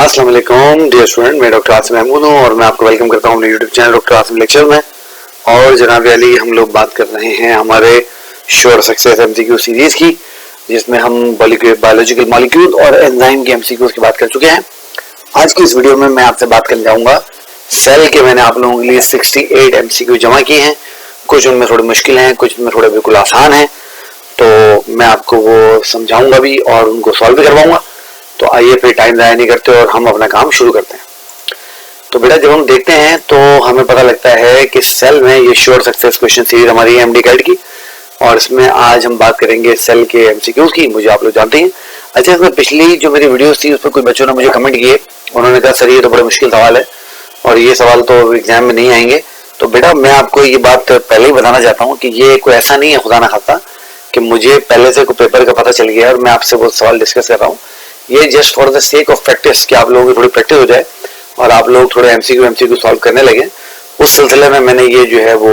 अस्सलाम वालेकुम dear student, मैं डॉक्टर आसिम महमूद हूँ और मैं आपको वेलकम करता हूँ अपने YouTube channel doctor Asim lecture में। और जनाब अली, हम लोग बात कर रहे हैं हमारे श्योर सक्सेस एमसीक्यू सीरीज की, जिसमें हम बायोलॉजिकल मॉलिक्यूल और एंजाइम के एमसीक्यूज की बात कर चुके हैं। आज की इस वीडियो में मैं आपसे बात करने जाऊँगा सेल के। मैंने आप लोगों के लिए 68 एमसीक्यू जमा किए हैं। कुछ उनमें थोड़े मुश्किल हैं, कुछ उनमें थोड़े बिल्कुल आसान हैं, तो मैं आपको वो समझाऊंगा भी और उनको सॉल्व भी करवाऊंगा। तो आइए फिर टाइम ज़ाया नहीं करते और हम अपना काम शुरू करते हैं। तो बेटा, जब हम देखते हैं तो हमें पता लगता है कि सेल में ये श्योर सक्सेस क्वेश्चन सीरीज हमारी है एमडी कैट की, और इसमें आज हम बात करेंगे सेल के एमसीक्यूज की। मुझे आप लोग जानते हैं। अच्छा, इसमें पिछली जो मेरी वीडियोस थी उस पर कुछ बच्चों ने मुझे कमेंट किए। उन्होंने कहा सर ये तो बड़ा मुश्किल सवाल है और ये सवाल तो एग्जाम में नहीं आएंगे। तो बेटा, मैं आपको ये बात पहले ही बताना चाहता हूँ कि ये कोई ऐसा नहीं है, खुदा ना खास्ता, कि मुझे पहले से कोई पेपर का पता चल गया है और मैं आपसे वो सवाल डिस्कस कर रहा हूँ। ये just for the sake of practice, कि आप लोगों की थोड़ी प्रैक्टिस हो जाए और आप लोग थोड़े एमसीक्यू सॉल्व करने लगे। उस सिलसिले में मैंने ये जो है वो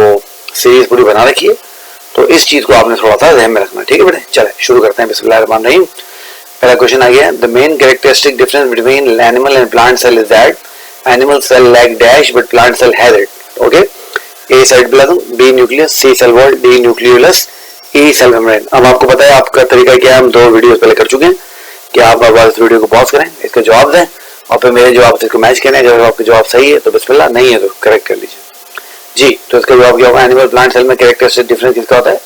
सीरीज पूरी बना रखी है। तो इस चीज को आपने थोड़ा सा ध्यान में रखना, ठीक है बेटे। चले शुरू करते हैं। बिस्मिल्लाहिर्रहमानिर्रहीम। पहला क्वेश्चन आ गया, the main characteristic difference between animal and plant cell is that animal cell lack dash but plant cell has it. Okay, A cytoplasm, B nucleus, C cell wall, D nucleolus, E cell membrane. अब आपको पता है आपका तरीका क्या है, हम 2 videos पहले कर चुके हैं कि आप बार इस वीडियो को पॉज करें, इसका जवाब दें और फिर मेरे जवाब से इसको मैच करें। अगर आपका जवाब सही है तो बिस्मिल्लाह, नहीं है तो करेक्ट कर लीजिए जी। तो इसका जवाब क्या होगा? एनिमल प्लांट सेल में कैरेक्टरिस्टिक डिफरेंस किसका होता है?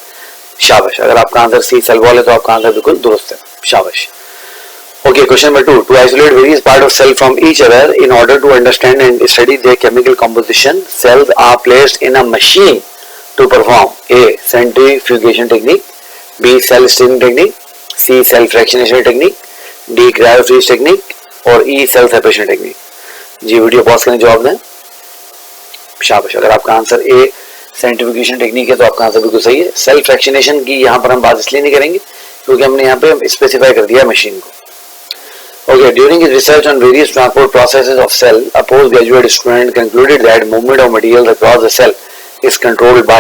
शाबाश। अगर आपका आंसर सी सेल वॉल है तो आपका आंसर बिल्कुल दुरुस्त है, शाबाश। Okay, question number 2, to isolate various part of cell from each other in order to understand and study their chemical composition, cells are placed in a machine to perform a centrifugation technique, B cell staining technique, C cell fractionation technique, D cryofreeze technique और E cell separation technique. जी, video pause करें, जवाब दें, शाबाश। अगर आपका answer A centrifugation technique है तो आपका आंसर बिल्कुल सही है। सेल फ्रैक्शनेशन की यहाँ पर हम बात इसलिए नहीं करेंगे क्योंकि हमने यहाँ पे स्पेसिफाई कर दिया मशीन को। Okay, during his research on various transport processes of cell, a postgraduate student concluded that movement of materials across the cell is controlled by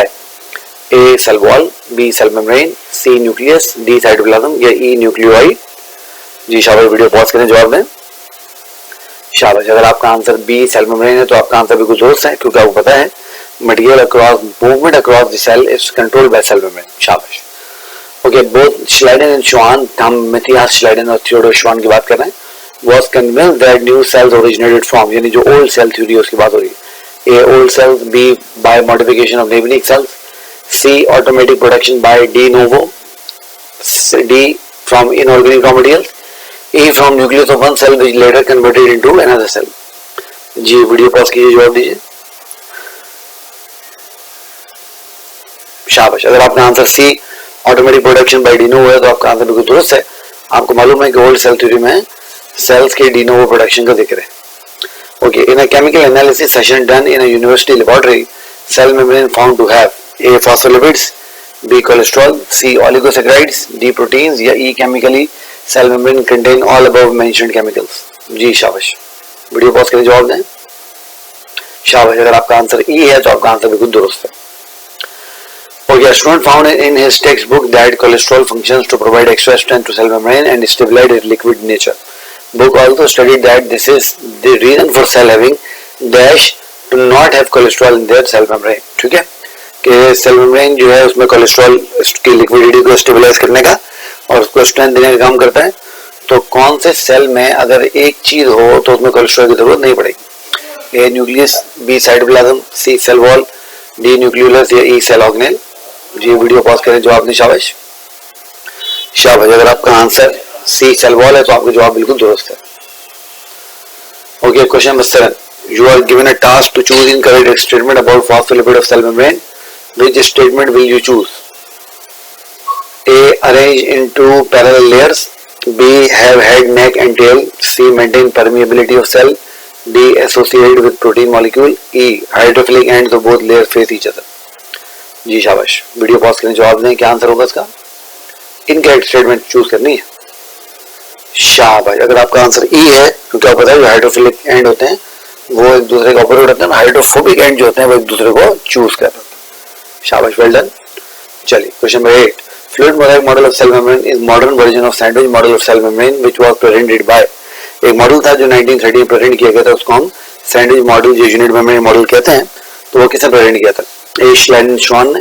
A. cell wall, B. cell membrane, C. nucleus, D. cytoplasm या E. nuclei। जी शाबाश, video pause करें, जवाब दें, शाबाश। अगर आपका answer B. cell membrane है तो आपका आंसर बिल्कुल दुरुस्त है, क्योंकि आपको पता है material across movement across the cell is controlled by cell membrane, शाबाश। Okay, both Schleiden and Schwann, हम मैथियास श्लाइडन और थियोडोर श्वान की बात कर रहे हैं, was convinced that new cells originated from, यानी जो old cell theory उसकी बात हो रही है। A. old cells, B. by modification of neighboring cells, C. automatic production by de novo, D. from inorganic raw materials, E. from nucleus of one cell which later converted into another cell। Ji, video pause कीजिए, जवाब दीजिए, शाबाश। अगर आपका answer C. Automatic production by de novo है तो आपका answer बिल्कुल दुरुस्त है। आपको मालूम है कि ओल्ड सेल थ्योरी में सेल्स के de novo प्रोडक्शन का जिक्र है। Okay, in a chemical analysis session done in a university laboratory, cell membrane found to have A. phospholipids, B. cholesterol, C. oligosaccharides, D. proteins या E. chemically cell membrane contain all above mentioned chemicals। जी शाबाश, video pause करें, जवाब दें, शाबाश। अगर आपका answer E है तो आपका आंसर बिल्कुल दुरुस्त है। Okay, a student found in his textbook that cholesterol functions to provide extra strength to cell membrane and stabilize its liquid nature. Book also studied that this is the reason for cell having dash to not have cholesterol in their cell membrane। ठीक है, कि cell membrane जो है उसमें cholesterol की liquidity को stabilise करने का और उसको स्ट्रेंथ देने का काम करता है। तो कौन से सेल में अगर एक चीज हो तो उसमें कोलेस्ट्रॉल की जरूरत नहीं पड़ेगी? ए न्यूक्लियस, बी साइटोप्लाज्म, सी सेल वॉल, डी न्यूक्लियोलस या ई सेल ऑर्गेनेल। जी, वीडियो पॉज करें, जवाब दें, शाबाश, शाबाश। अगर आपका आंसर सी सेल वॉल है तो आपका जवाब बिल्कुल दुरुस्त है। Okay, question number 7, you are given a task to choose incorrect statement about phospholipid of cell membrane, which statement will you choose? A. arrange into parallel layers, B. have head, neck and tail, C. maintain permeability of cell, D. associated with protein molecule, E. hydrophilic ends of both layers face each other। जी शाबाश, video pause करें, जवाब दें, क्या answer होगा इसका? Incorrect statement choose करनी है, शाबाश। अगर आपका आंसर ई है, क्योंकि आपको पता है जो हाइड्रोफिलिक एंड होते हैं वो एक दूसरे का अपोजिट होते हैं, हाइड्रोफोबिक एंड जो होते हैं वो एक दूसरे को चूज कर रहे हैं, शाबाश, वेल डन। चलिए, question number 8, fluid mosaic model of cell membrane is modern version of sandwich model of cell membrane which was presented by एक मॉडल था जो 1930 में प्रेजेंट किया गया था, उसको हम सैंडविच मॉडल जो यूनिट मेमोरी मॉडल कहते हैं, तो वो किसने प्रेजेंट किया था? ए श्लाइडन श्वान ने,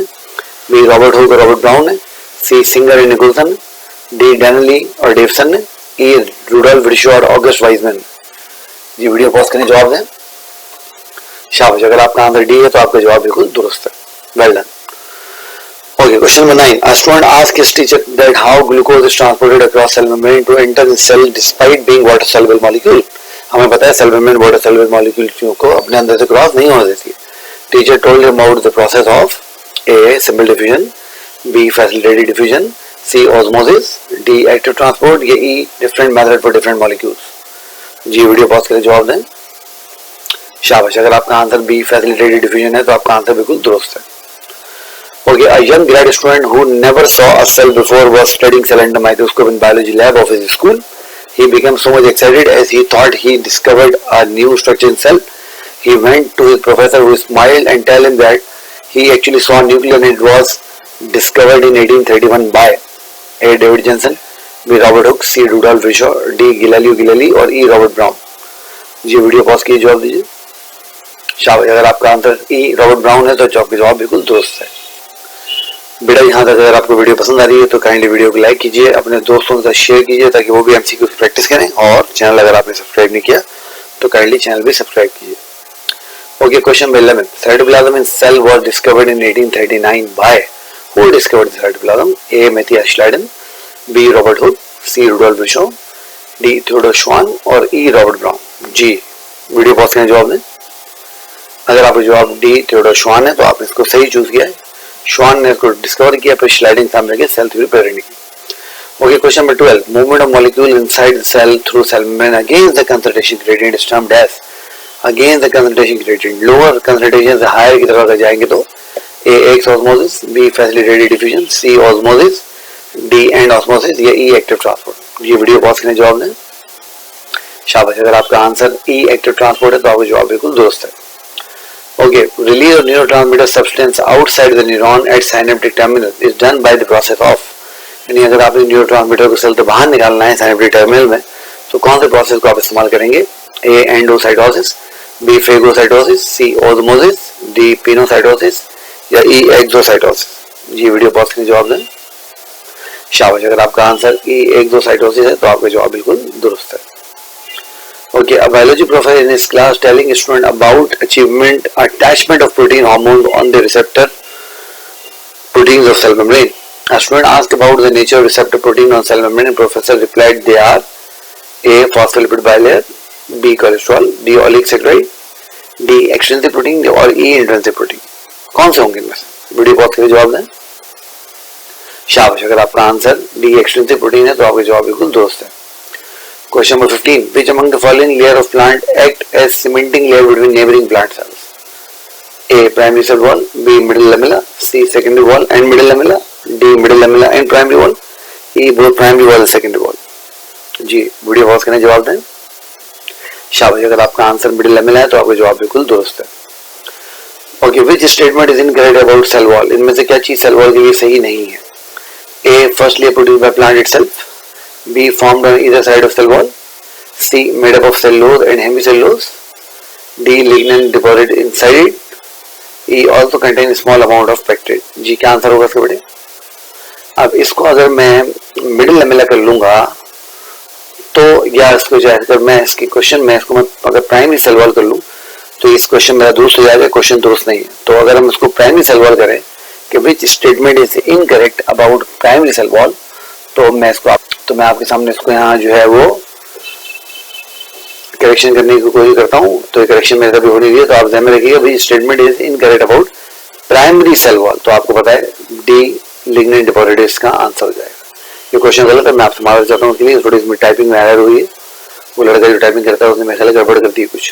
बी रॉबर्ट हुक और रॉबर्ट ब्राउन ने, सी सिंगर एंड निकोलसन ने, डी डैनली और डेवसन ने, ई रूडोल्फ विर्शो और ऑगस्ट वाइजमैन ने। जी वीडियो पॉज करके जवाब दें। शाबाश, अगर आपका आंसर डी है तो आपका जवाब बिल्कुल दुरुस्त है। Well done. Okay, question number 9. A student asked his teacher that how glucose is transported across cell membrane to enter the cell despite being water soluble molecule. हमें पता है cell membrane water soluble molecule को अपने अंदर से cross नहीं होने देती है। Teacher told him about the process of A. simple diffusion, B. facilitated diffusion, C. osmosis, D. active transport या E. different method for different molecules. जी वीडियो पॉज करके जवाब दें। शाबाश, अगर आपका आंसर B. facilitated diffusion है तो आपका आंसर बिल्कुल दुरुस्त है। Okay, a young grad student who never saw a cell before was studying cell under microscope in biology lab of his school. He became so much excited as he thought he discovered a new structure in cell. He went to his professor who smiled and told him that he actually saw a nucleus and it was discovered in 1831 by A. David Jensen, B. Robert Hooke, C. Rudolf Virchow, D. Galileo Galilei और E. Robert Brown. जी video pause कीजिए, जवाब दीजिए। शाबाश, अगर आपका answer E. Robert brown है तो आपका जवाब बिल्कुल दुरुस्त है। बेटा यहाँ तक अगर आपको वीडियो पसंद आ रही है तो काइंडली वीडियो को लाइक कीजिए, अपने दोस्तों के साथ शेयर कीजिए ताकि वो भी एमसीक्यू की प्रैक्टिस करें, और चैनल अगर आपने सब्सक्राइब नहीं किया तो काइंडली चैनल भी सब्सक्राइब कीजिए। Okay, question number 11. Cytoplasm in cell was discovered in 1839 by who discovered the cytoplasm? A. Matthias Schleiden, B. Robert Hooke, C. Rudolf Virchow, D. Theodor Schwann और E. Robert Brown. जी video pause करके जवाब दें। अगर आपका जवाब D. Theodor श्वान है तो आपने इसको सही चूज किया है। श्वान ने इसको डिस्कवर किया, फिर स्लाइडिंग सामने के सेल थ्योरी प्रेजेंट की। Okay, question number 12. Movement of molecule inside the cell through cell membrane against the concentration gradient is termed as. Against the concentration gradient, lower concentration से हायर की तरफ अगर जाएंगे तो A. Exosmosis, B. Facilitated diffusion, C. Osmosis, D. Endosmosis या E. Active transport. ये video pause करके जवाब दें। शाबाश, अगर आपका आंसर ई. एक्टिव ट्रांसपोर्ट है तो आपका जवाब बिल्कुल दुरुस्त है। Okay, release of neurotransmitter substance outside the neuron at synaptic terminal is done by the process of। यानी अगर आपने न्यूरोट्रांसमीटर को सेल से बाहर निकालना है साइनेप्टिक टर्मिनल में तो कौन से प्रोसेस को आप इस्तेमाल करेंगे? A. Endocytosis, B. Phagocytosis, C. Osmosis, D. Pinocytosis या ई. एक्सोसाइटोसिस। जी वीडियो पॉज करके जवाब दें। शाबाश, अगर आपका आंसर ई. एक्सोसाइटोसिस है तो आपका जवाब बिल्कुल दुरुस्त है। Okay, a biology professor in his class telling a student about attachment of protein hormones on the receptor proteins of cell membrane. A student asked about the nature of receptor protein on cell membrane and professor replied they are A. phospholipid bilayer, B. cholesterol, D. oleic saccharide, D. extrinsic protein और E. intrinsic protein। कौन से होंगे इनमें से? Video pause करके जवाब दें। शाबाश, अगर आपका आंसर D. extrinsic protein है तो आपका जवाब बिल्कुल दुरुस्त है। Question number 15. Which among the following layer of plant act as cementing layer between neighboring plant cells? A. primary cell wall, B. middle lamella, C. secondary wall and middle lamella, D. middle lamella and primary wall, E. both primary wall and secondary wall। जी video pause करने जवाब दें। शाबाश, अगर आपका answer middle lamella है तो आपका जवाब बिल्कुल दुरुस्त है। Okay, which statement is incorrect about cell wall? इनमें से क्या चीज सेल वॉल के लिए सही नहीं है? A. first layer produced by plant itself, B. formed on either side of cell wall, C. made up of cellulose and hemicellulose, D. lignin deposited inside it, E. also contain small amount of pectide। जी क्या answer होगा इसका बेटे? अब इसको अगर मैं middle lamella कर लूंगा तो या इसको अगर मैं इसकी क्वेश्चन में इसको मैं अगर प्राइमरी सेल वॉल कर लूं तो इस क्वेश्चन मेरा दुरुस्त हो जाएगा, क्वेश्चन दुरुस्त नहीं है। तो अगर हम इसको प्राइमरी सेल वॉल करें कि which statement is incorrect about primary cell wall, तो मैं इसको मैं आपके सामने इसको यहाँ जो है वो करेक्शन करने की कोशिश करता हूँ। तो ये करेक्शन मेरे कभी हो नहीं रही है, तो आप ध्यान में रखिएगा भाई statement is incorrect about primary cell wall, तो आपको पता है डी. लिग्निन डिपोजिटेड इसका आंसर हो जाएगा। ये क्वेश्चन गलत है, मैं आपसे माफी चाहता हूँ, इसलिए थोड़ी इसमें टाइपिंग में एरर हुई है। वो लड़का जो टाइपिंग करता है उसने मेरे ख्याल गड़बड़ कर दी कुछ।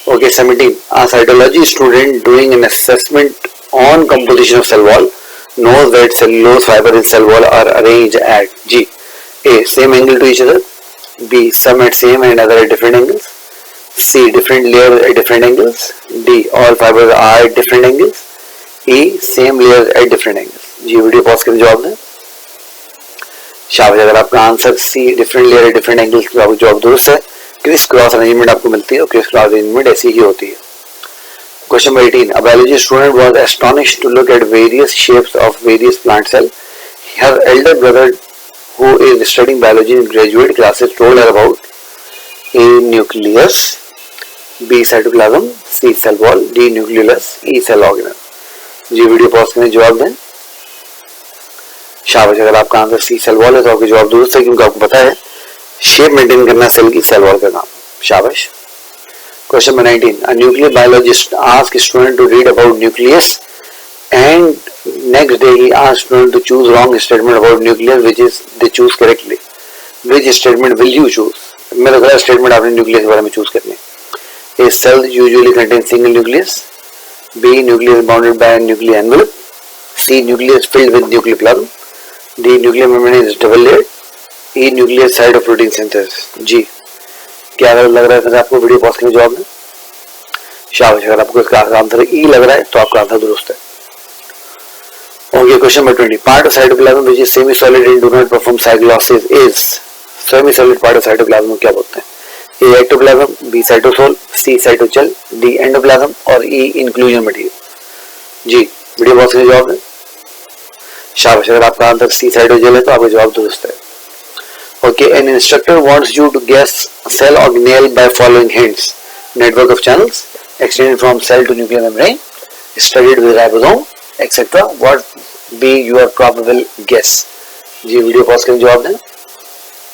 Okay, 17. A cytology student doing an assessment on composition of cell wall knows that cellulose fiber in cell wall are arranged at G. A. same angle to each other, B. some at same and other at different angles, C. different layers at different angles, D. all fibers are at different angles, E. same layers at different angles। जी video pause करके जवाब दें। शाबाश, अगर आपका answer C. Different layer at different angles तो आपका जवाब दुरुस्त है। क्रिस क्रॉस अरेंजमेंट आपको मिलती है और क्रिस क्रॉस अरेंजमेंट ऐसी ही होती है। Question number 18, a biology student was astonished to look at various shapes of various plant cell. Her elder brother, who is studying biology in graduate classes, told her about A. nucleus, B. cytoplasm, C. cell wall, D. nucleus, E. cell organelle. Ji video pause करके जवाब दें। शाबाश, अगर आपका answer सी cell wall है तो आपके जवाब दुरुस्त है, क्योंकि आपको पता है शेप मेंटेन करना सेल की सेल वॉल का काम। शाबाश। Question number 19, a nuclear biologist asked a student to read about nucleus and next day he asked student to choose wrong statement about nucleus which is they choose correctly. Which statement will you choose? मेरा गलत statement आपने nucleus के बारे में choose करनी है। A cell usually contains single nucleus, B. nucleus bounded by a nuclear envelope, C. nucleus filled with nuclear plasm, D. nuclear membrane is double layered, E. nucleus side of protein synthesis. जी क्या गलत लग रहा है फिर आपको video pause करके जवाब दें। शाबाश, अगर आपको इसका आंसर ई लग रहा है तो आपका आंसर दुरुस्त है। Okay, question number 20, part of cytoplasm which is semi solid and do not perform cyclosis is. Semi solid part of cytoplasm को क्या बोलते हैं? ए एक्टोप्लाज्म, बी साइटोसोल, सी साइटोचेल, डी एंडोप्लाज्म और ई इंक्लूजन मटेरियल। जी वीडियो पॉज करके जवाब दें। शाबाश, अगर आपका आंसर सी साइटोचेल है तो आपका जवाब दुरुस्त है। Okay, an instructor wants you to guess cell organelle by following hints: network of channels, extended from cell to nuclear membrane, studied with ribosome, etc. What be your probable guess? जी video pause करके जवाब दें।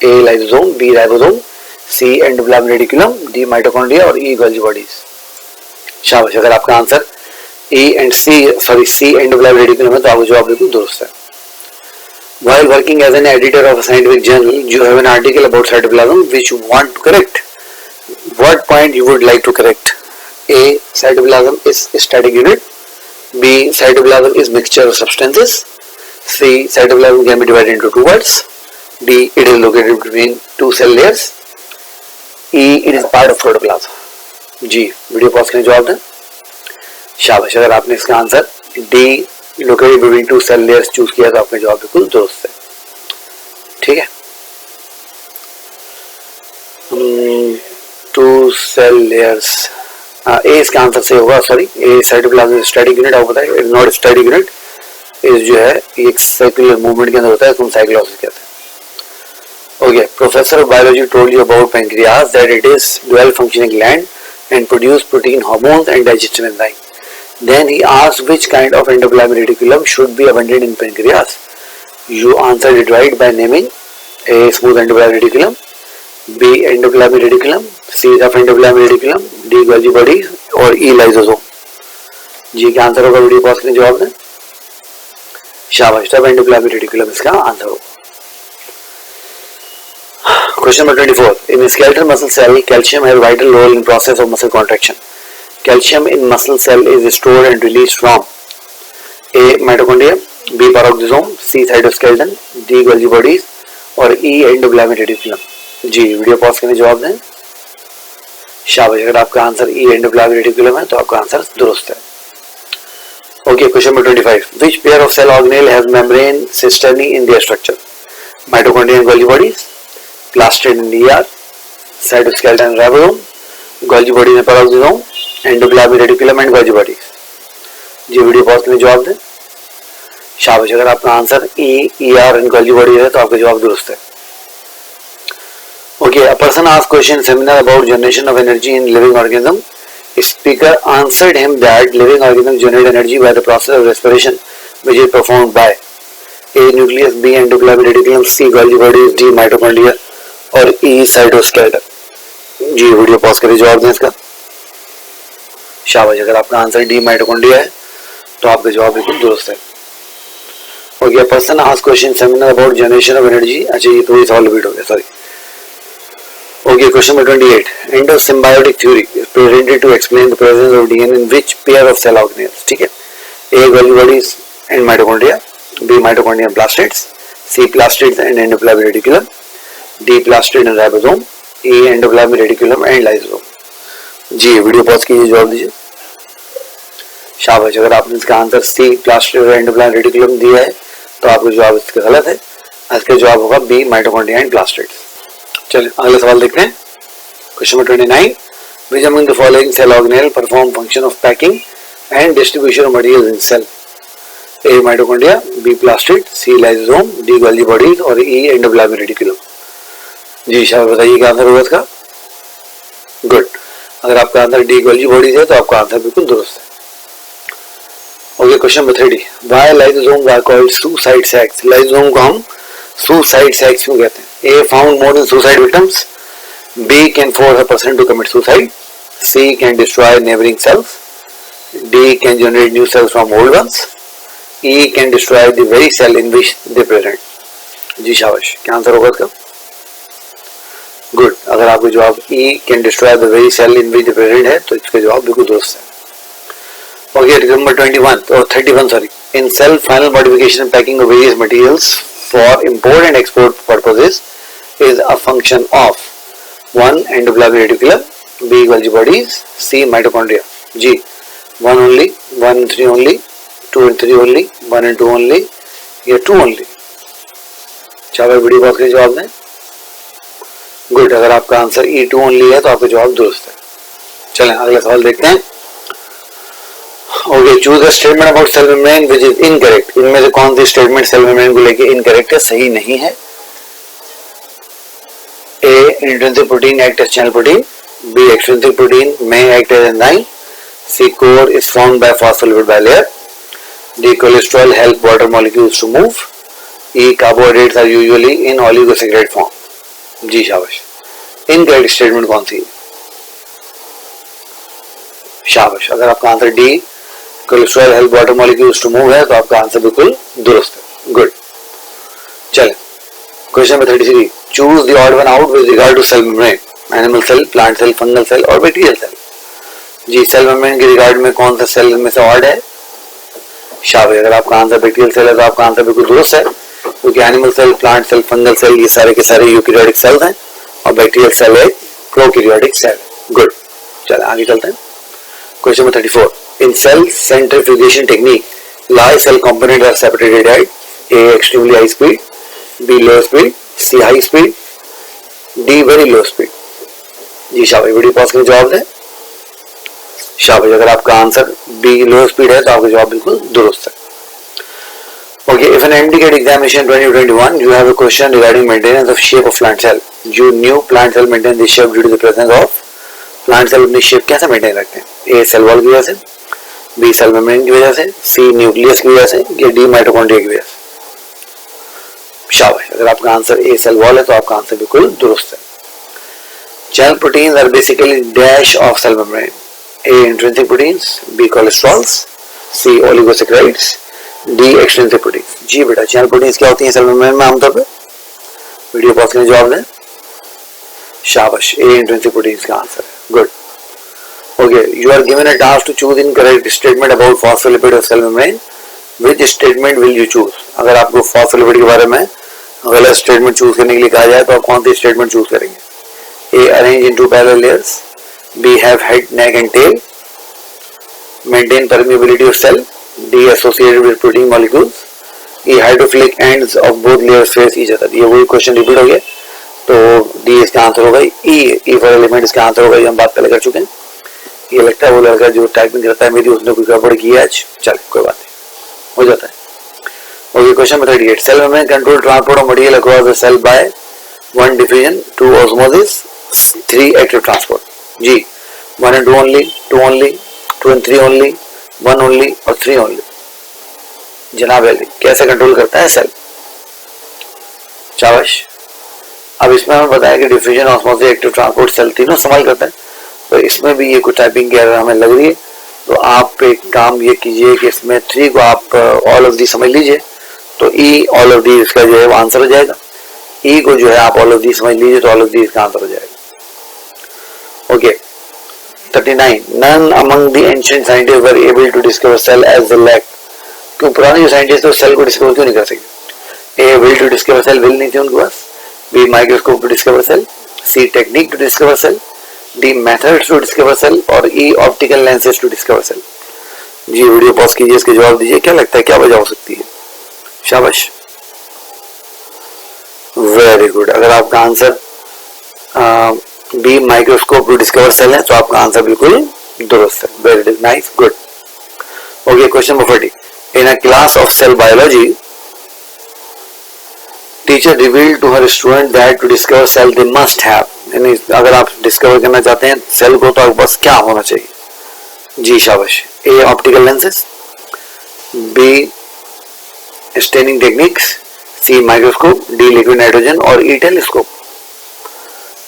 A lysosome, B ribosome, C endoplasm reticulum, D mitochondria और E Golgi bodies. शाबाश, अगर आपका answer C endoplasm reticulum है तो आपका जवाब बिल्कुल दुरुस्त है। While working as an editor of a scientific journal, you have an article about cytoplasm which you want to correct. What point you would like to correct? A. Cytoplasm is static unit. B. Cytoplasm is mixture of substances. C. Cytoplasm can be divided into two parts. D. It is located between two cell layers. E. It is part of protoplasm. जी video pause करके जवाब दें। शाबाश, अगर आपने इसका answer D located between two cell layers choose किया तो आपका जवाब बिल्कुल दुरुस्त है। ठीक है, टू सेल लेयर्स, ए इसका आंसर सही होगा। सॉरी, ए साइटोप्लाज्म स्टैटिक यूनिट, आपको पता है नॉट स्टैटिक यूनिट, इस जो है एक सर्कुलर मूवमेंट के अंदर होता है, इसको हम साइक्लोसिस कहते हैं। Okay, professor of biology told you about pancreas that it is dual functioning gland and produce protein hormones and digestive enzyme. Then he asked which kind of endoplasmic reticulum should be abundant in pancreas. You answered it right by naming A. smooth endoplasmic reticulum, B. endoplasmic reticulum, C. rough endoplasmic reticulum, D. Golgi body और E. lysosome. जी क्या answer होगा? Video pause करके जवाब दें। शाबाश, rough endoplasmic reticulum इसका answer होगा। Question number 24. In skeletal muscle cell, calcium has a vital role in process of muscle contraction. Calcium in muscle cell is stored and released from A. mitochondria, B. peroxisome, C. cytoskeleton, D. Golgi bodies और E. endoplasmic reticulum. जी video pause करके जवाब दें। शाबाश, अगर आपका answer E. endoplasmic reticulum है तो आपका आंसर दुरुस्त है। Okay, question number 25. Which pair of cell organelle has membrane cisternae in their structure? Mitochondria and Golgi bodies, plastid and ER, cytoskeleton and ribosome, Golgi bodies and peroxisome, endoplasmic reticulum and Golgi bodies. जी video pause करके जवाब दें। शाबाश, अगर आपका answer ER and Golgi body है तो आपका जवाब दुरुस्त है। Okay, a person asked question seminar about generation of energy in living organism. Speaker answered him that living organism generate energy by the process of respiration which is performed by A. Nucleus, B. Endoplasmic reticulum, C. Golgi bodies, D. Mitochondria और E. Cytoskeleton. जी video pause करके जवाब दें इसका। शाबाश, अगर आपका answer D mitochondria है तो आपका जवाब बिल्कुल दुरुस्त है। Okay, person asked question seminar about generation of energy. अच्छा, ये तो सवाल रिपीट हो गया, sorry. Okay, question number 28. Endosymbiotic theory is presented to explain the presence of DNA in which pair of cell organelles. ठीक है, A Golgi bodies and mitochondria, B mitochondria and plastids, C plastids and endoplasmic reticulum, D plastid and ribosome, E endoplasmic reticulum and lysosome. जी video pause कीजिए, जवाब दीजिए। शाबाश, अगर आपने इसका आंसर सी प्लास्टिड और एंडोप्लाज्मिक रेटिकुलम दिया है तो आपका जवाब इसका गलत है। इसका जवाब होगा बी माइटोकॉन्ड्रिया एंड प्लास्टिड्स। चलिए अगला सवाल देखते हैं। Question number 29, which among the following cell organelle perform function of packing and distribution of materials in cell? A mitochondria, B plastid, C lysosome, D Golgi bodies और E endoplasmic reticulum. जी शाबाश, बताइए क्या answer होगा इसका? Good, अगर आपका answer D Golgi bodies है तो आपका आंसर बिल्कुल दुरुस्त है। Okay, question number 30, why lysosomes are called suicide sacs? Lysosome को हम सुसाइड सैक्स क्यों कहते हैं? A found more than suicide victims, B can force a person to commit suicide, C can destroy neighbouring cells, D can generate new cells from old ones, E can destroy the very cell in which they present. जी शाबाश, क्या answer होगा इसका? Good, अगर आपका जवाब ई can destroy the very cell in which the present है तो इसका जवाब बिल्कुल दुरुस्त है। ओके, नंबर 21 और 31 sorry, in cell final modification and packing of various materials for import and export purposes is a function of 1 endoplasmic reticulum, B Golgi bodies, C mitochondria. जी 1 only, 1 and 3 only, 2 and 3 only, 1 and 2 only या 2 only? चाहे बड़ी बात के जवाब दें। Good, अगर आपका आंसर E2 ओनली है तो आपका जवाब दुरुस्त है। चलें अगला सवाल देखते हैं। Okay, choose the statement about cell membrane which is incorrect. इनमें से कौन सी स्टेटमेंट सेल मेम्ब्रेन को लेके इनकरेक्ट है, सही नहीं है? A intrinsic protein act as channel protein, B extrinsic protein may act as enzyme, C core is formed by phospholipid bilayer, D cholesterol help water molecules to move, E carbohydrates are usually in oligosaccharide form. जी शाबाश, incorrect statement कौन सी है? शाबाश, अगर आपका answer D cholesterol help water molecules to move है तो आपका आंसर बिल्कुल दुरुस्त है। गुड, चलें question number 33, choose the odd one out with regard to cell membrane, animal cell, plant cell, fungal cell और बैक्टीरियल सेल। जी सेल मेम्ब्रेन के रिगार्ड में कौन सा सेल में से ऑड है? शाबाश, अगर आपका आंसर बैक्टीरियल सेल है तो आपका आंसर बिल्कुल दुरुस्त है, क्योंकि animal cell, plant cell, fungal cell ये सारे के सारे यूकैरियोटिक सेल्स हैं और बैक्टीरियल सेल एक प्रोकैरियोटिक सेल। गुड, चलो आगे चलते हैं। Question number 34, in cell centrifugation technique large cell component are separated at A extremely high speed, B low speed, C high speed, D very low speed. जी शाबाश, video pause करके जवाब दें। शाबाश, अगर आपका आंसर बी लो स्पीड है तो आपका जवाब बिल्कुल दुरुस्त है। Okay, if an MDCAT examination 2021, you have a question regarding maintenance of shape of plant cell. You knew plant cell maintain this shape due to the presence of plant cell अपनी shape कैसे maintain रखते हैं? A cell wall की वजह से, B cell membrane की वजह से, C nucleus की वजह से या D mitochondria की वजह से? शाबाश, अगर आपका आंसर A cell wall है तो आपका आंसर बिल्कुल दुरुस्त है। Channel proteins are basically dash of cell membrane. A intrinsic proteins, B cholesterols, C oligosaccharides, D extrinsic protein. जी बेटा, चैनल प्रोटीन्स क्या होती हैं सेल मेम्ब्रेन में आमतौर पे? वीडियो पॉज करके जवाब दें। शाबाश, ए इंट्रिंसिक प्रोटीन्स का आंसर है। Good, okay, you are given a task to choose incorrect statement about phospholipid of cell membrane, which statement will you choose? अगर आपको फॉस्फोलिपिड के बारे में गलत स्टेटमेंट चूज करने के लिए कहा जाए तो आप कौन सी स्टेटमेंट चूज करेंगे? A arrange in two parallel layers, B have head, neck and tail, maintain permeability of cell, D associated with protein molecules, E hydrophilic ends of both layers face each other। ये वही question repeat हो गया, तो D इसका answer होगा E for element इसका answer होगा, ये हम बात पहले कर चुके हैं। ये लगता है वो लड़का जो टाइपिंग करता है मेरी, उसने कोई गड़बड़ की है आज। चल कोई बात नहीं, हो जाता है। Okay, question number 38, cell membrane control transport of material across the cell by 1 diffusion, 2 osmosis, 3 active transport. जी 1 and 2 only, 2 only, 2 and 3 only, 1 only और 3 ओनली। जनाब अली, कैसे कंट्रोल करता है सेल? शाबाश, अब इसमें हमें बताया कि diffusion, osmosis, active transport cell तीनों संभाल करता है, तो इसमें भी ये कुछ टाइपिंग की एरर हमें लग रही है, तो आप एक काम ये कीजिए कि इसमें 3 को आप ऑल ऑफ दी समझ लीजिए, तो ई ऑल ऑफ दी इसका जो है वो आंसर हो जाएगा। ई को जो है आप ऑल ऑफ दी समझ लीजिए तो ऑल ऑफ दी इसका आंसर हो जाएगा। Okay, 39, none among the ancient scientists were able to discover cell as the lac। क्यों पुराने जो साइंटिस्ट थे सेल को डिस्कवर क्यों नहीं कर सके? A will to discover cell, will नहीं थी उनके पास, B microscope to discover cell, C technique to discover cell, D methods to discover cell और E optical lenses to discover cell. जी वीडियो पॉज कीजिए, इसके जवाब दीजिए, क्या लगता है क्या वजह हो सकती है? शाबाश, वेरी गुड, अगर आपका answer B microscope to discover cell है, तो आपका आंसर बिल्कुल दुरुस्त है। Very nice, good. Okay, question number 40, in a class of cell biology teacher revealed to her student that to discover cell they must have, यानी अगर आप discover करना चाहते हैं सेल को तो आपके पास क्या होना चाहिए? जी शाबाश। A optical lenses, B staining techniques, C microscope, D liquid nitrogen और ई टेलीस्कोप।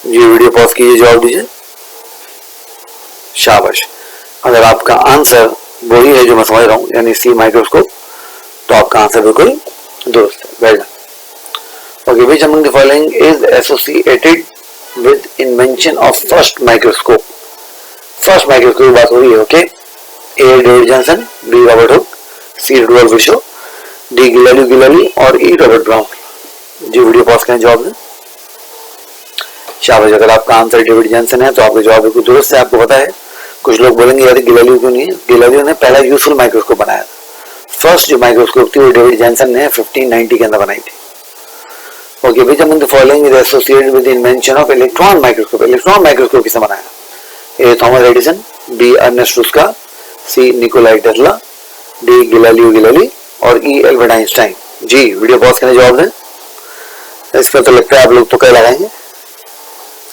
जी वीडियो पॉज कीजिए, जवाब दीजिए। शाबाश। अगर आपका आंसर वही है जो मैं समझ रहा हूं, यानी सी माइक्रोस्कोप, तो आपका आंसर बिल्कुल दुरुस्त है। Well done. Okay, which among the following is associated with invention of first microscope? First microscope की बात हो रही है। Okay, A David Johnson, B Robert Hooke, C Rudolf Virchow, D Galileo Galilei और ई रॉबर्ट ब्राउन। जी video pause करें, जवाब दें। शाबाश। अगर आपका आंसर डेविड जॉनसन है तो आपका जवाब बिल्कुल दुरुस्त है। आपको पता है कुछ लोग बोलेंगे यार गिलालियो क्यों नहीं है? गिलालियो ने पहला यूजफुल माइक्रोस्कोप बनाया था। फर्स्ट जो माइक्रोस्कोप थी वो डेविड जॉनसन ने 1590 के अंदर बनाई थी। Okay, which among the following is associated with invention of electron microscope? Electron microscope किसने बनाया? ए थॉमस एडिसन, बी अर्नेस्ट रुस्का, सी Nikolai Tesla, D Galileo Galilei और ई एल्बर्ट आइंस्टाइन। जी वीडियो पॉज करने जवाब दें। इस पर तो लगता है आप लोग तो कह लगाएंगे।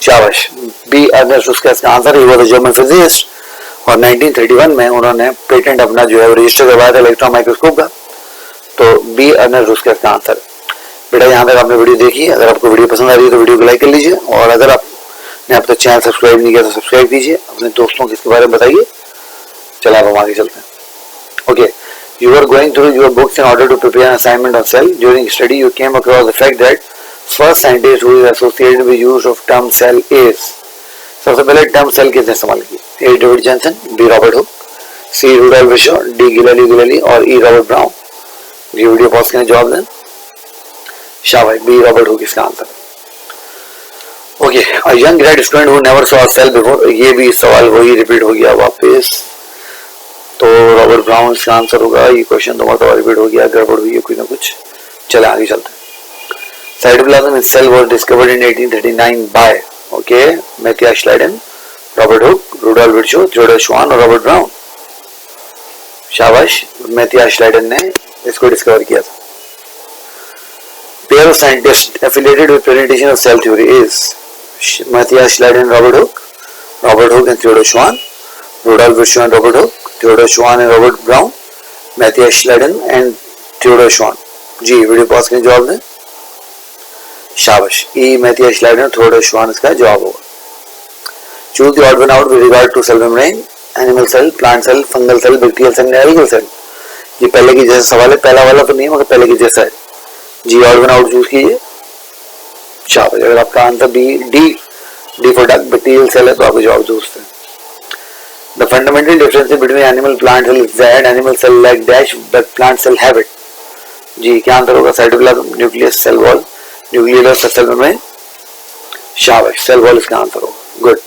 शाबाश। बी अर्नेस्ट रुस्का इसका answer. He was a German physicist और 1931 में उन्होंने पेटेंट अपना जो है रजिस्टर करवाया था इलेक्ट्रॉन माइक्रोस्कोप का। तो बी अर्नेस्ट रुस्का इसका आंसर। बेटा यहाँ तक आपने वीडियो देखी है, अगर आपको वीडियो पसंद आ रही है तो वीडियो को लाइक कर लीजिए, और अगर आपने अब तक चैनल सब्सक्राइब नहीं किया तो सब्सक्राइब कीजिए, अपने दोस्तों को इसके बारे में बताइए। चलो अब हम आगे चलते हैं। Okay, you were going through your books in order to prepare an assignment on cell. During study, you came across the fact that first scientist who is associated with use of term cell is. सबसे पहले term cell किसने इस्तेमाल की? A David Johnson, B Robert Hooke, C Rudolf Virchow, D Galileo Galilei और E Robert Brown. ये video pause करें, जवाब दें। शाबाश, बी रॉबर्ट हुक इसका answer. Okay, a young grade student who never saw a cell before, ये भी सवाल वही रिपीट हो गया वापस, तो रॉबर्ट ब्राउन इसका आंसर होगा। ये क्वेश्चन तो रिपीट हो गया, गड़बड़ हुई है कोई ना कुछ। चले आगे चलते हैं। Cytoplasm in cell was discovered in 1839 by okay Matthias Schleiden, Robert Hooke, Rudolf Virchow, Theodor Schwann और रॉबर्ट ब्राउन। शाबाश, मैथियास श्लाइडन ने इसको डिस्कवर किया था। Pair of scientist affiliated with presentation of cell theory is Matthias Schleiden, Robert Hooke and Theodor Schwann, Rudolf Virchow and Robert Hooke, Theodor Schwann and Robert Brown, Matthias Schleiden and Theodor Schwann. जी video pause करें, जवाब दें। शाबाश, ई Matthias श्लाइडन, Theodore श्वान इसका जवाब होगा। Choose the odd one out with regard to cell membrane, animal cell, plant cell, fungal cell, bacterial cell, algal cell. ये पहले की जैसा सवाल है, पहला वाला तो नहीं है मगर पहले की जैसा है। जी ऑड वन आउट चूज कीजिए। शाबाश, अगर आपका answer D for duck bacterial cell है तो आपका जवाब दोस्त है। The fundamental difference between animal plant cell is that animal cell lack dash but plant cell have it. जी क्या आंसर होगा? Cytoplasm, nucleus, cell wall, nuclear cell membrane. शाबाश, cell wall इसका आंसर होगा। Good.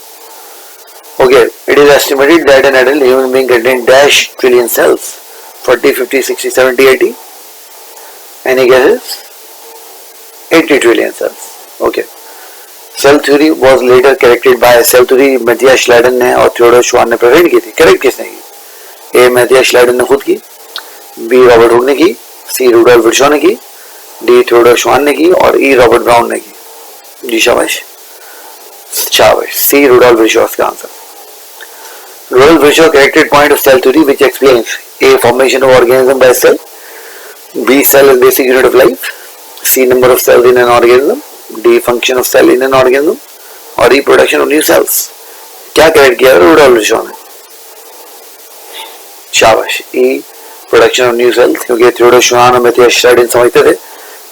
Okay, it is estimated that an adult human being contain dash trillion cells, 40, 50, 60, 70, 80. Any guesses? 80 trillion cells. Okay. Cell theory was later corrected by, cell theory Matthias Schleiden ने और Theodore श्वान ने present की थी। Correct किसने की? ए Matthias Schleiden ने खुद की, बी रॉबर्ट हुक ने की, सी रुडोल्फ विर्चो ने की, डी थियोडोर श्वान ने की और ई रॉबर्ट ब्राउन ने की। जी शाबाश, सी रुडोल्फ विर्चो इसका answer. Rudolf Virchow corrected point of cell theory which explains a formation of organism by cell, B cell is basic unit of life, C number of cells in an organism, D function of cell in an organism और reproduction of new cells. क्या correct किया Rudolf Virchow ने? शाबाश, E production of new cells, क्योंकि Theodor Schwann और Matthias श्लाइडन समझते थे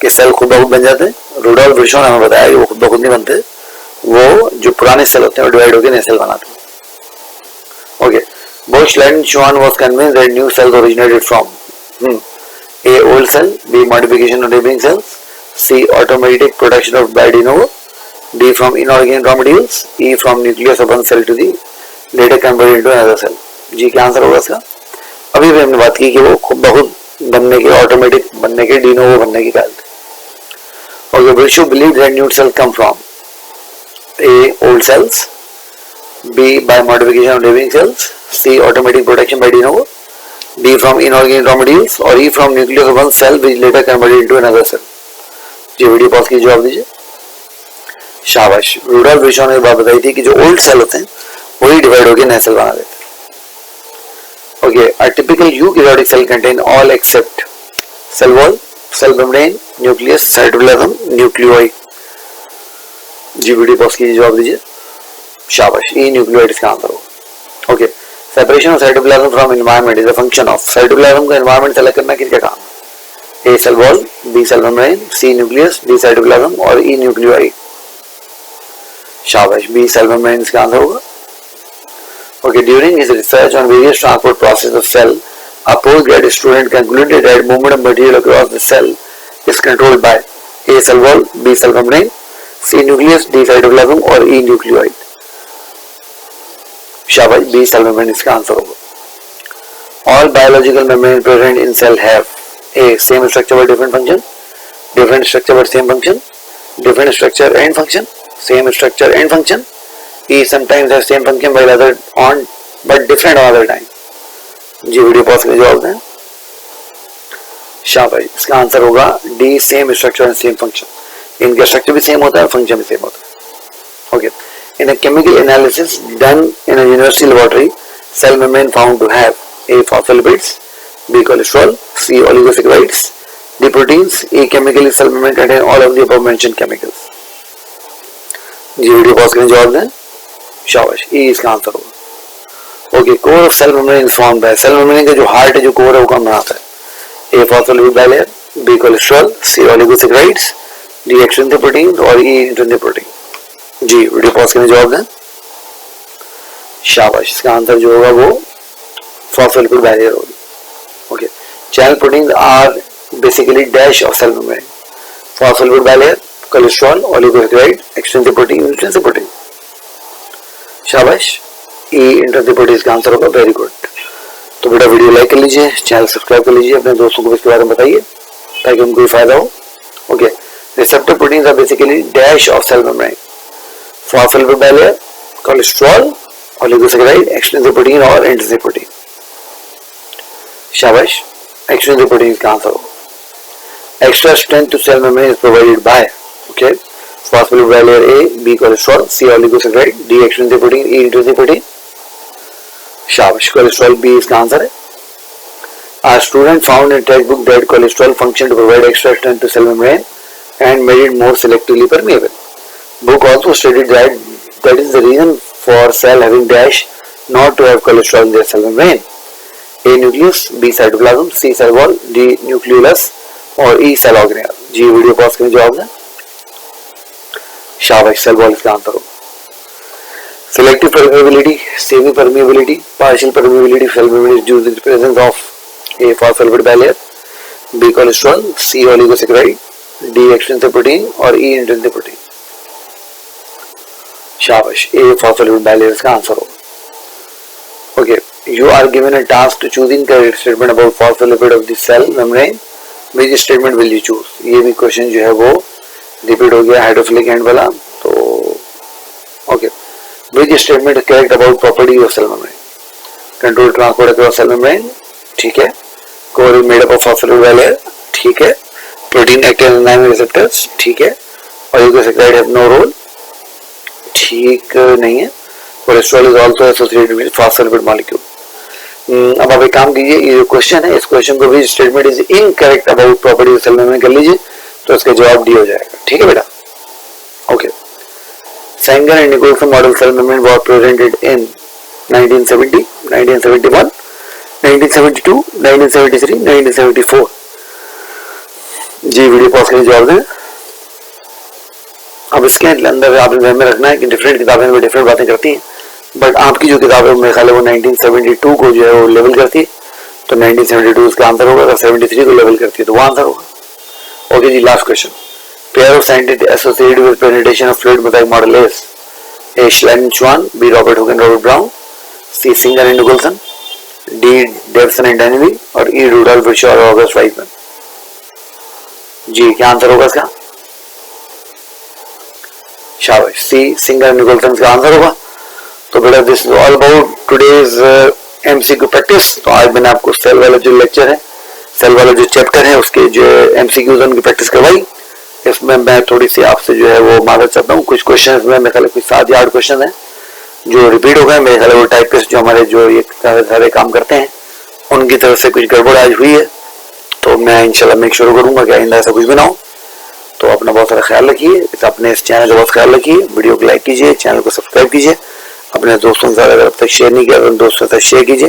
कि सेल खुद ब खुद बन जाते हैं। रुडोल्फ विर्चो ने हमें बताया कि वो खुद ब खुद नहीं बनते, वो जो पुराने सेल होते हैं वो डिवाइड होकर नए सेल बनाते हैं। Okay, both Schleiden and Schwann was convinced that new cells originated from A. old cell, B. modification of neighboring cells, C. automatic production of de novo, D. from inorganic raw materials, E. from nucleus of one cell to the later converted into another cell. जी क्या answer होगा इसका? अभी भी हमने बात की कि वो खुद बहुत बनने के, ऑटोमेटिक बनने के, डी नोवो बनने की बात थी। और Virchow believe that new cell come from A. Old cells. B. By modification of living cells. C. Automatic protection by de novo. D. From inorganic raw materials. और E. From nucleus of one cell which later converted into another cell. Ji video pause कीजिए, जवाब दीजिए। शाबाश। Rudolph विर्चॉन ने बात बताई थी कि जो ओल्ड सेल होते हैं वही डिवाइड होकर नए सेल बना देते हैं। Okay, a typical eukaryotic cell contain all except cell wall, cell membrane, nucleus, cytoplasm, nucleoid. जी वीडियो पॉज कीजिए, जवाब दीजिए। शाबाश, ई न्यूक्लियोइड इसका आंसर होगा। Okay, separation of cytoplasm from environment is a function of. Cytoplasm को environment से अलग करना किसका काम है? A cell wall, B cell membrane, C nucleus, D cytoplasm और ई न्यूक्लियोइड। शाबाश, बी सेल मेम्ब्रेन इसका आंसर होगा। Okay, during his research on various transport process of cell, a postgrad student concluded that movement of material across the cell is controlled by A cell wall, B cell membrane, C nucleus, D cytoplasm और E nucleoid। शाबाश, B cell membrane इसका answer होगा। All biological membrane present in cell have A same structure but different function, different structure but same function, different structure and function, same structure and function, E sometimes have same function while other on but different on other time। जी video pause में जवाब दें। शाबाश, इसका answer होगा D same structure and same function. इनका structure भी same होता है और फंक्शन भी सेम होता है। Okay, in a chemical analysis done in a university laboratory, cell membrane found to have A phospholipids, B cholesterol, C oligosaccharides, D proteins, E chemically cell membrane contain all of the above mentioned chemicals. जी video pause करें, जवाब दें। शाबाश, E इसका answer होगा। Okay, core of cell membrane is formed by. Cell membrane का जो heart है, जो कोर है, वो कौन बनाता है? A phospholipid bilayer, B cholesterol, C oligosaccharides, D extrinsic protein और ई इंट्रिंसिक प्रोटीन। जी वीडियो पॉज करके जवाब दें। शाबाश, इसका आंसर जो होगा वो फॉस्फोलिपिड बाइलेयर होगी। Okay, channel protein are basically dash of cell membrane, phospholipid bilayer, cholesterol, oligosaccharide, extrinsic protein, intrinsic protein. शाबाश, ई इंट्रिंसिक प्रोटीन का आंसर होगा। Very good. तो बेटा वीडियो लाइक कर लीजिए, चैनल सब्सक्राइब कर लीजिए, अपने दोस्तों को इसके बारे में बताइए ताकि उनको भी फायदा हो। Okay, receptor proteins are basically dash of cell membrane, phospholipid bilayer, cholesterol, oligosaccharide, extrinsic protein और इंट्रिंसिक प्रोटीन। शाबाश, एक्सट्रिंसिक प्रोटीन का आंसर होगा। Extra strength to cell membrane is provided by okay phospholipid bilayer, A, B cholesterol, C oligosaccharide, D extrinsic protein, E intrinsic protein. शाबाश, cholesterol B इसका answer है। A student found in textbook that cholesterol function to provide extra strength to cell membrane and made it more selectively permeable. Book also stated that is the reason for cell having dash not to have cholesterol in their cell membrane. A nucleus, B cytoplasm, C cell wall, D nucleolus और E cell organelle। जी video pause करके जवाब दें। शाबाश, cell wall इसका answer होगा। Selective permeability, semi permeability, partial permeability cell membrane is due to the presence of A phospholipid bilayer, B cholesterol, C oligosaccharide, D extrinsic protein और E intrinsic protein। शाबाश, A phospholipid bilayer का answer होगा। Okay, you are given a task to choosing correct statement about phospholipid of the cell membrane. Which statement will you choose? ये भी question जो है वो repeat हो गया हाइड्रोफिलिक एंड वाला। तो okay, which statement is correct about property of cell membrane? Control transport across cell membrane, ठीक है। Core is made up of phospholipid bilayer, ठीक है। Protein act as enzyme receptors, ठीक है। Oligosaccharide have no role, ठीक नहीं है। Cholesterol is also associated with phospholipid molecule। अब आप एक काम कीजिए, ये जो क्वेश्चन है इस क्वेश्चन को भी statement is incorrect about property of cell membrane कर लीजिए तो इसका जवाब डी हो जाएगा। ठीक है बेटा। Okay, Sanger and Nicholson model cell membrane was presented in 1970, 1971, 1972, 1973, 1974। Ji video pause करके जवाब दें। अब इसके अंदर आपने ध्यान में रखना है कि डिफरेंट किताबें में डिफरेंट बातें करती हैं, बट आपकी जो किताब है मेरे ख्याल है वो 1972 को जो है वो लेवल करती है, तो 1972 उसका आंसर होगा। अगर 73 को लेवल करती है तो वो आंसर होगा। ओके जी, last question. Pair of scientists associated with presentation of fluid mosaic model is A. Schlein-Schwann, B. Robert Hooke and Robert Brown, C. Singer and Nicholson, D. Davison and Danieli और E. Rudolf Virchow और August Weismann। जी क्या answer होगा इसका? शाबाश, सी singer Nicolson का answer होगा। तो बेटा this is all about today's MCQ practice. तो आज मैंने आपको सेल वाला जो लेक्चर है, सेल वाला जो चैप्टर है, उसके जो एमसीक्यूज उनकी प्रैक्टिस करवाई। इसमें मैं थोड़ी सी आपसे जो है वो माफी चाहता हूँ, कुछ क्वेश्चन में मेरे ख्याल कुछ 7 या 8 क्वेश्चन है जो रिपीट हो गए। मेरे ख्याल वो टाइपिस्ट जो हमारे जो ये सारे काम करते हैं उनकी तरफ से कुछ गड़बड़ आज हुई है। तो मैं इंशाल्लाह मेक श्योर करूंगा कि आइंदा ऐसा कुछ भी ना हो। तो अपना बहुत सारा ख्याल रखिए, अपने इस चैनल का बहुत ख्याल रखिए, वीडियो को लाइक कीजिए, चैनल को सब्सक्राइब कीजिए, अपने दोस्तों के साथ अगर अब तक शेयर नहीं किया तो दोस्तों के साथ शेयर कीजिए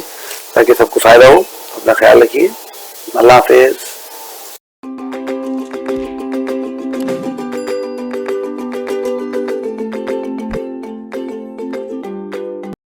ताकि सबको फायदा हो। अपना ख्याल रखिए, अल्लाह हाफिज।